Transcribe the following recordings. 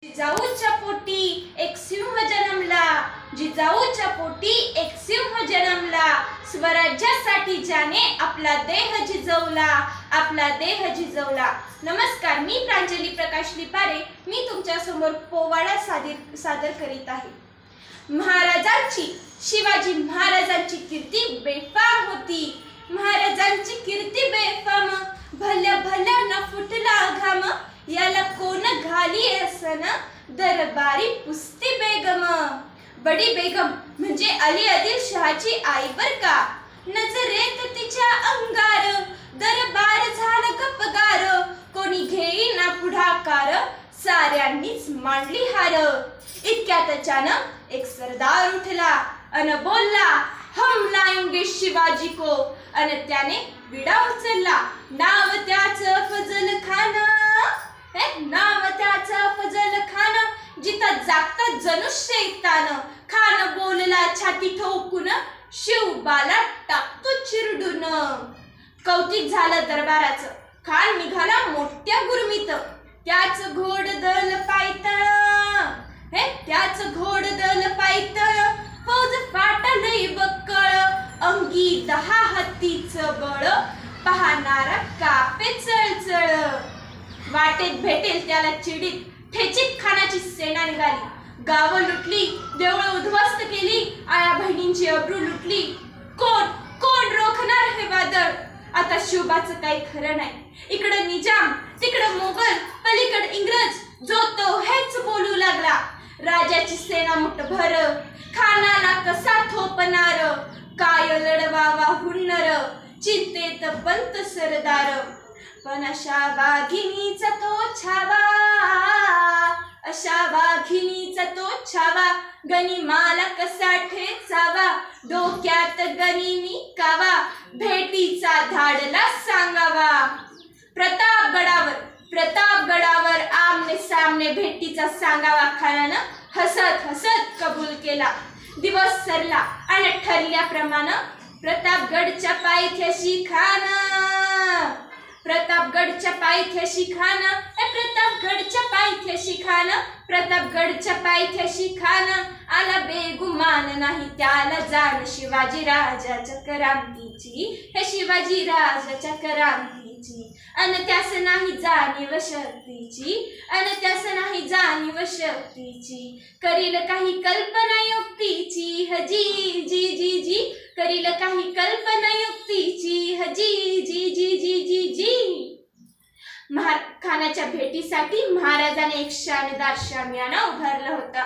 जिजाऊच्या पोटी एक सिंह जन्मला, जिजाऊच्या पोटी एक सिंह जन्मला, स्वराज्यासाठी ज्याने आपला देह झिजवला, आपला देह झिजवला। नमस्कार, मी प्रांजली प्रकाश लिपारे, मी तुमच्या समोर पोवाडा सादर करीत आहे। महाराजांची, शिवाजी महाराजांची कीर्ती बेफाम होती, महाराजांची कीर्ती बेफाम, भल्या भल्या न फुटला घाम, याला कोण घाली असन दरबारी पुस्ती बेगम। बडी बेगम म्हणजे अली आदिलशहाची आई बर का, नजरेत तिच्या अंगार, दरबार झाला गपगार, कोणी घेईना पुढाकार, साऱ्यांनीच मांडली हार। इतक्यात अचानक एक सरदार उठला अन बोलला, हम लाएंगे शिवाजी को, अन त्याने विडा उचलला। नाव त्याचं फजल खान, नाव त्याचं फजल खान, जिथं जागत जणू शैतान, खान बोलला छाती ठोकून, शिवबाला टाकतो चिरडून। कौतिक झालं दरबाराचं, खान निघाला मोठ्या गुरमीत, त्याच घोड दल पायतळ, त्याच घोड दल पायतळ, फौज फाटलई बक्कळ, अंगी 10 हत्तीचं बळ, पाहणारा कापे चळचळ। वाटेत भेटेल त्याला चिडीत ठेचीत खानाची सेना निघाली, गावं लुटली, देवळं उद्ध्वस्त केली, आया बहिणींची अब्रू लुटली। कोण कोण रोखणार हे वादळ, आता शिवबाचं काही खरं नाही। इकडं निजाम, तिकडं मोगल, पलीकडं इंग्रज, जो तो हेच बोलू लागला। राजाची सेना मुठभर, खानाला कसा थोपणार, काय लढवावा हुन्नर, चिंतेत पंत सरदार। पण अशा वाघिणीचा तो छावा, अशा वाघिणीचा तो छावा, गनिमाला कसा ठेचावा, डोक्यात गनिमी कावा, भेटीचा धाडला सांगावा। प्रतापगडावर आमने सामने भेटीचा सांगावा खानानं हसत हसत कबूल केला। दिवस सरला आणि ठरल्याप्रमाणे प्रतापगडच्या पायथ्याशी खान, प्रतापगडच्या पायथ्याशी खान, प्रतापगडच्या पायथ्याशी खान, प्रतापगडच्या पायथ्याशी खान, आला बेगुमान नाही त्याला जाण शिवाजी राजाच्या करामतीची, हे शिवाजी राजाच्या करामतीची, अन त्यास नाही जाणीव शक्तीची, अन त्यास नाही जाणीव शक्तीची, करील काही कल्पना युक्तीची, हजी जी जी जी, करील काही कल्पना युक्तीची, हजी जी जी जी जी जी। खानाच्या भेटीसाठी महाराजाने एक शानदार शामियाना उभारला होता।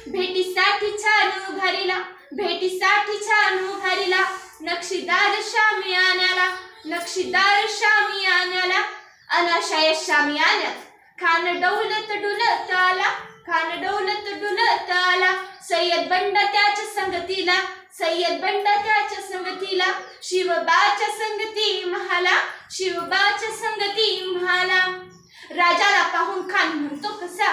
भेटीसाठी छान उभारीला, भेटीसाठी छान उभारीला, नक्षीदार शामियान्याला, नक्षीदार शामियान्याला, अनाशा या शामियान्यात खान डौलत डुलत आला, खान डौलत डुलत आला, सय्यद बंड त्याच्या संगतीला, सय्यद बंड त्याच्या संगतीला, शिवबाच्या संगती महाला, शिवबाच्या संगती महाला। राजाला पाहून खान म्हणतो कसा,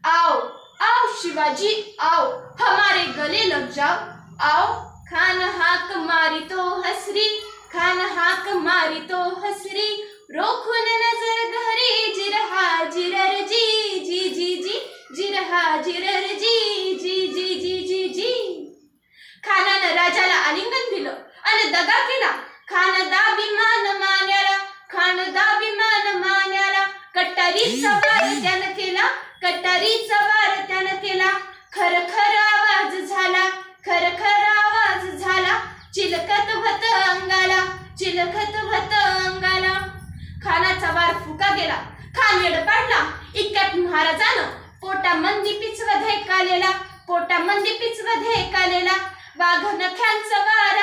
आओ आओ शिवाजी आओ, हमारे गले लग जाओ, आओ। खान हाक मारी तो हसरी, खान हाक मारी तो हसरी, रोखून नजर घरी, जिरहा जिरर जी जी जी जी, जिरहा जिरर जी जी जी जी जी जी। खानानं राजाला आलिंगन दिलं आणि दगा केला, खान दाभिमान मान्याला, खान दाभिमान मान्याला, कटारीचा वार त्यानं केला, कटारीचा वार त्यानं केला, खरखर आवाज झाला, खरखर आवाज झाला, चिलकत भत अंगाला, चिलकत भत अंगाला। खानाचा वार फुका गेला, खान येडपाडला। इतक्यात महाराजानं पोटामंदी पिचव धेकालेला, पोटामंदी पिचव धेकालेला, वाघ नख्यांचा वार